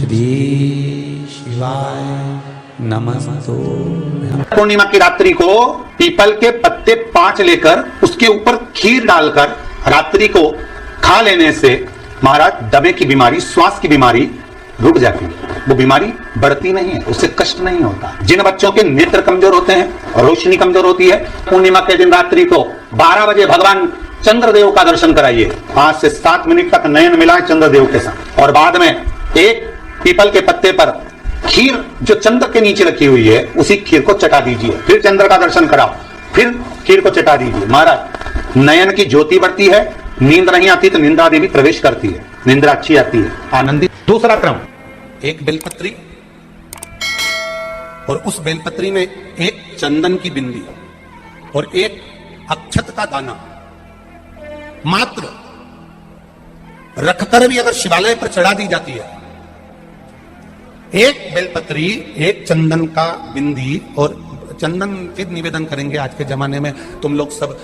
श्री शिवाय नमस्तो। पूर्णिमा की रात्रि को पीपल के पत्ते 5 लेकर उसके ऊपर खीर डालकर रात्रि को खा लेने से महाराज दमे की बीमारी, श्वास की बीमारी रुक जाती है। वो बीमारी बढ़ती नहीं है, उससे कष्ट नहीं होता। जिन बच्चों के नेत्र कमजोर होते हैं, रोशनी कमजोर होती है, पूर्णिमा के दिन रात्रि को 12 बजे भगवान चंद्रदेव का दर्शन कराइए। 5 से 7 मिनट तक नयन मिलाए चंद्रदेव के साथ, और बाद में एक पीपल के पत्ते पर खीर जो चंद्र के नीचे रखी हुई है उसी खीर को चटा दीजिए। फिर चंद्र का दर्शन कराओ, फिर खीर को चटा दीजिए। महाराज नयन की ज्योति बढ़ती है, नींद नहीं आती तो निंद्रा देवी प्रवेश करती है, निंद्रा अच्छी आती है, आनंदित। दूसरा क्रम, एक बेलपत्री और उस बेलपत्री में एक चंदन की बिंदी और एक अक्षत का दाना मात्र रखकर भी अगर शिवालय पर चढ़ा दी जाती है, एक बेलपत्री, एक चंदन का बिंदी, और चंदन फिर निवेदन करेंगे। आज के जमाने में तुम लोग सब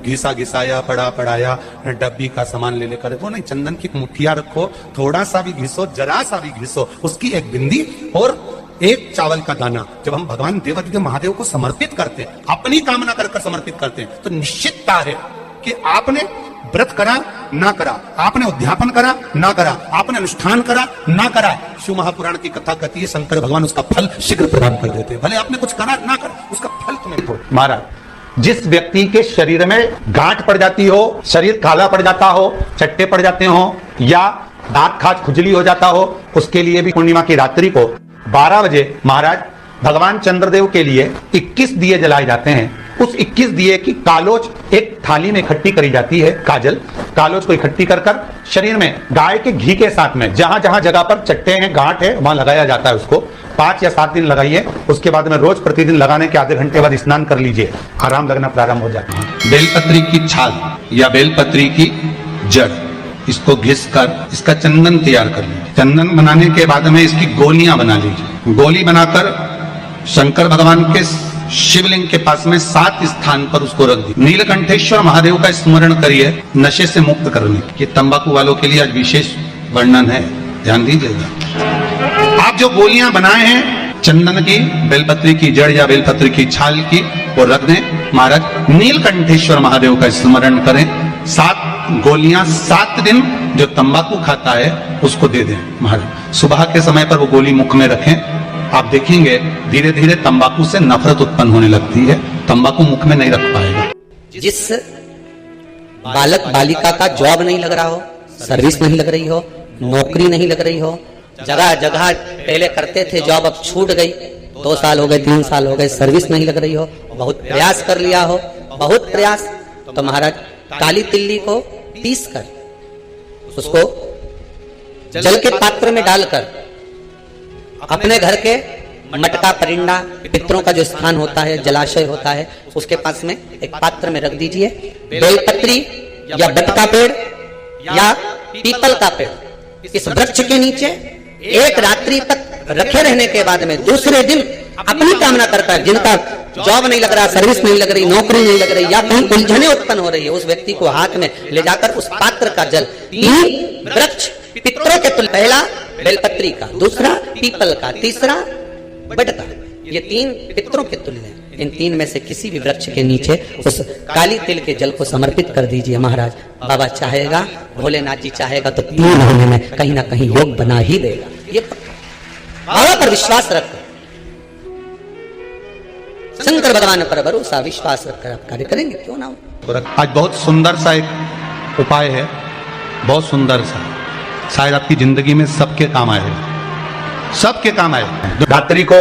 घिसा घिसाया, पड़ा पड़ाया, डब्बी का सामान ले लेकर, वो नहीं, चंदन की मुठिया रखो, थोड़ा सा भी घिसो, जरा सा भी घिसो, उसकी एक बिंदी और एक चावल का दाना। जब हम भगवान देवादिदेव महादेव को समर्पित करते हैं, अपनी कामना कर समर्पित करते हैं, तो निश्चितता है कि आपने व्रत करा ना करा, आपने उद्यापन करा ना करा, आपने अनुष्ठान करा ना करा, शिव महापुराण की कथा कहती है शंकर भगवान उसका फल शीघ्र प्रदान कर देते हैं। भले आपने कुछ करा ना करा, उसका फल तुम्हें दो। महाराज जिस व्यक्ति के शरीर में गांठ पड़ जाती हो, शरीर काला पड़ जाता हो, चट्टे पड़ जाते हो, या दांत खाज खुजली हो जाता हो, उसके लिए भी पूर्णिमा की रात्रि को 12 बजे महाराज भगवान चंद्रदेव के लिए 21 दिए जलाए जाते हैं। उस 21 दिए की कालोज एक थाली में इकट्ठी करी जाती है, काजल कालोज को इकट्ठी कर कर शरीर में गाय के घी के साथ में जहां जहां जगह पर चट्टे हैं, गांठ है, वहां लगाया जाता है। उसको 5 या 7 दिन लगाइए। उसके बाद में रोज प्रतिदिन लगाने के आधे घंटे बाद स्नान कर लीजिए, आराम लगना प्रारंभ हो जाता है। बेलपत्री की छाल या बेलपत्री की जड़, इसको घिस कर इसका चंदन तैयार कर लीजिए। चंदन बनाने के बाद में इसकी गोलियां बना लीजिए। गोली बनाकर शंकर भगवान के शिवलिंग के पास में 7 स्थान पर उसको रख दी। नीलकंठेश्वर महादेव का स्मरण करिए नशे से मुक्त करने। ये तंबाकू वालों के लिए आज विशेष वर्णन है, ध्यान दीजिएगा। आप जो गोलियां बनाए हैं चंदन की, बेलपत्री की जड़ या बेलपत्री की छाल की, वो रख दें। महाराज नीलकंठेश्वर महादेव का स्मरण करें। 7 गोलियां 7 दिन जो तंबाकू खाता है उसको दे दें। महाराज सुबह के समय पर वो गोली मुख में रखें। आप देखेंगे धीरे धीरे तंबाकू से नफरत उत्पन्न होने लगती है, तंबाकू मुख में नहीं रख पाएगा। जिस बालक बालिका का जॉब नहीं लग रहा हो, सर्विस नहीं लग रही हो, नौकरी नहीं लग रही हो, जगह जगह पहले करते थे जॉब, अब छूट गई, 2 साल हो गए, 3 साल हो गए, सर्विस नहीं लग रही हो, बहुत प्रयास कर लिया हो, बहुत प्रयास, तो महाराज काली तिल्ली को पीस कर उसको जल के पात्र में डालकर अपने घर के मटका, परिंदा, पितरों का जो स्थान होता है, जलाशय होता है, उसके पास में एक पात्र में रख दीजिए। बेलपत्री या बट का पेड़ या पीपल का पेड़, इस वृक्ष के नीचे एक रात्रि तक रखे रहने के बाद में दूसरे दिन अपनी कामना करता है, जिनका जॉब नहीं लग रहा, सर्विस नहीं लग रही, नौकरी नहीं लग रही, या कहीं उलझने उत्पन्न हो रही है, उस व्यक्ति को हाथ में ले जाकर उस पात्र का जल 3 वृक्ष पितरों के तुल्य, पहला बेलपत्री का, दूसरा पीपल का, तीसरा बट का, ये 3 पितरों के तुल्य है। इन 3 में से किसी भी वृक्ष के नीचे उस काली तिल के जल को समर्पित कर दीजिए। महाराज बाबा चाहेगा, भोलेनाथ जी चाहेगा तो 3 महीने में कहीं ना कहीं योग बना ही देगा। ये बाबा पर विश्वास रखो, शंकर भगवान पर भरोसा विश्वास रखकर आप कार्य करेंगे, क्यों ना हो। आज बहुत सुंदर सा एक उपाय है, बहुत सुंदर सा, शायद आपकी जिंदगी में सबके काम आएगा, सबके काम आएगा। रात्रि को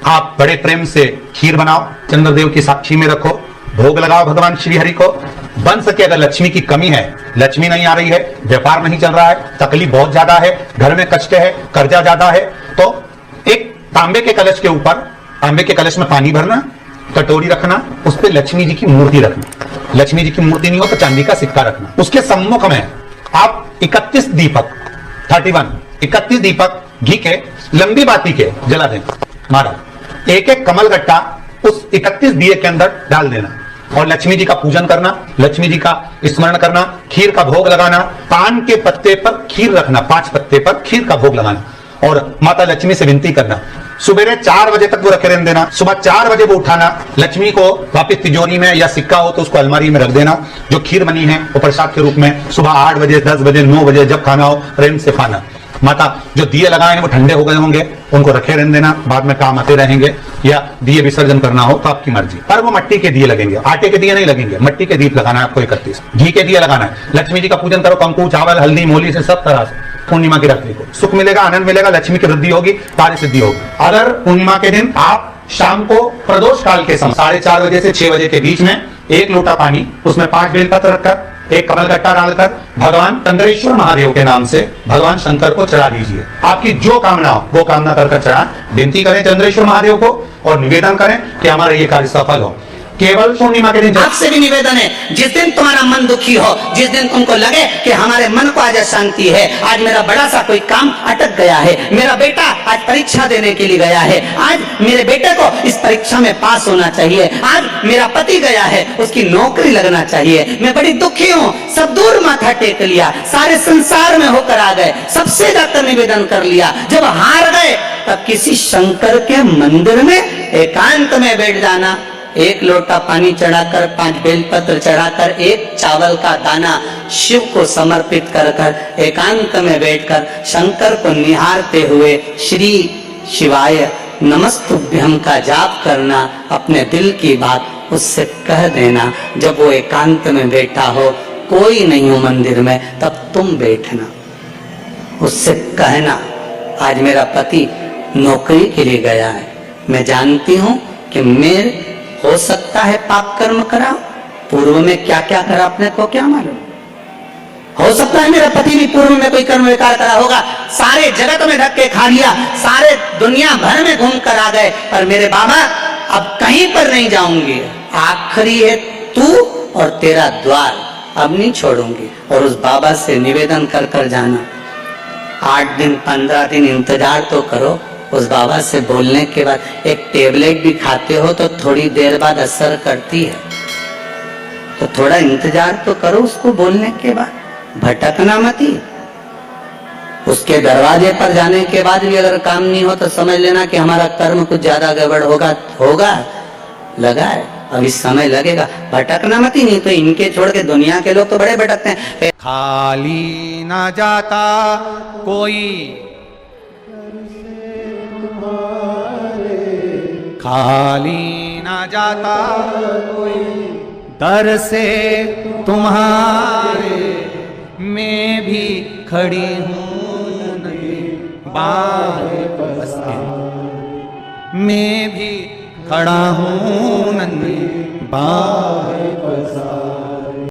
आप बड़े प्रेम से खीर बनाओ, चंद्रदेव की साक्षी में रखो, भोग लगाओ भगवान श्री हरि को। बन सके अगर लक्ष्मी की कमी है, लक्ष्मी नहीं आ रही है, व्यापार नहीं चल रहा है, तकलीफ बहुत ज्यादा है, घर में कष्ट है, कर्जा ज्यादा है, तो एक तांबे के कलश के ऊपर, तांबे के कलश में पानी भरना, कटोरी रखना, उस पर लक्ष्मी जी की मूर्ति रखना। लक्ष्मी जी की मूर्ति नहीं हो तो चांदी का सिक्का रखना। उसके सम्मुख में आप 31 दीपक 31 दीपक घी के लंबी बाती के जला दें। महाराज एक एक कमल गट्टा उस 31 दिए के अंदर डाल देना और लक्ष्मी जी का पूजन करना, लक्ष्मी जी का स्मरण करना, खीर का भोग लगाना, पान के पत्ते पर खीर रखना, 5 पत्ते पर खीर का भोग लगाना और माता लक्ष्मी से विनती करना, सुबह 4 बजे तक वो रखे रहने देना, सुबह 4 बजे वो उठाना, लक्ष्मी को वापस तिजोरी में या सिक्का हो तो उसको अलमारी में रख देना, जो खीर बनी है वो प्रसाद के रूप में सुबह 8 बजे 10 बजे 9 बजे जब खाना हो प्रेम से खाना। माता जो दिए लगाए हैं वो ठंडे हो गए होंगे, उनको रखे रहने देना, बाद में काम आते रहेंगे, या दिए विसर्जन करना हो तो आपकी मर्जी। पर वो मिट्टी के दिए लगेंगे, आटे के दिए नहीं लगेंगे, मिट्टी के दीप लगाना है आपको 31, घी के दिए लगाना है। लक्ष्मी जी का पूजन करो, कंकु चावल हल्दी मोली से सब तरह से। पूर्णिमा की रात्रि को सुख मिलेगा, आनंद मिलेगा, लक्ष्मी की वृद्धि होगी, कार्य सिद्धि होगी। अगर पूर्णिमा के दिन आप शाम को प्रदोष काल के समय 4:30 बजे से 6 बजे के बीच में 1 लोटा पानी, उसमें 5 बेलपत्र रखकर, 1 कमलगट्टा डालकर भगवान चंद्रेश्वर महादेव के नाम से भगवान शंकर को चढ़ा दीजिए। आपकी जो कामना हो वो कामना कर चढ़ा, विनती करें चंद्रेश्वर महादेव को और निवेदन करें कि हमारा ये कार्य सफल हो। केवल पूर्णिमा के दिन आपसे भी निवेदन है, जिस दिन तुम्हारा मन दुखी हो, जिस दिन तुमको लगे कि हमारे मन को आज शांति है, आज मेरा बड़ा सा कोई काम अटक गया है, मेरा बेटा आज परीक्षा देने के लिए गया है, आज मेरे बेटे को इस परीक्षा में पास होना चाहिए, आज मेरा पति गया है उसकी नौकरी लगना चाहिए, मैं बड़ी दुखी हूँ, सब दूर माथा टेक लिया, सारे संसार में होकर आ गए, सबसे जाकर निवेदन कर लिया, जब हार गए तब किसी शंकर के मंदिर में एकांत में बैठ जाना, 1 लोटा पानी चढ़ाकर, 5 बेलपत्र चढ़ाकर, 1 चावल का दाना शिव को समर्पित कर कर एकांत में बैठकर शंकर को निहारते हुए श्री शिवाय नमस्तुभ्यम का जाप करना, अपने दिल की बात उससे कह देना। जब वो एकांत में बैठा हो, कोई नहीं हो मंदिर में, तब तुम बैठना, उससे कहना आज मेरा पति नौकरी के लिए गया है, मैं जानती हूं कि मेरे हो सकता है पाप कर्म करा, पूर्व में क्या क्या करा अपने को क्या मालूम, हो सकता है मेरा पति भी पूर्व में कोई कर्म विकार करा होगा, सारे जगत में धक्के खा लिया, सारे दुनिया भर में घूम कर आ गए, पर मेरे बाबा अब कहीं पर नहीं जाऊंगी, आखिरी है तू और तेरा द्वार, अब नहीं छोड़ूंगी। और उस बाबा से निवेदन कर कर जाना, 8 दिन 15 दिन इंतजार तो करो, उस बाबा से बोलने के बाद। एक टेबलेट भी खाते हो तो थोड़ी देर बाद असर करती है, तो थोड़ा इंतजार तो करो उसको बोलने के बाद, भटकना मत ही। उसके दरवाजे पर जाने के बाद भी अगर काम नहीं हो तो समझ लेना कि हमारा कर्म कुछ ज्यादा गड़बड़ होगा लगा है, अभी समय लगेगा, भटकना मत ही, नहीं तो इनके छोड़ के दुनिया के लोग तो बड़े भटकते हैं। खाली ना जाता कोई, खाली ना जाता कोई, दर से तुम्हारे मैं भी खड़ी हूँ नहीं, बाहें बस के मैं भी खड़ा हूँ नहीं, बाहें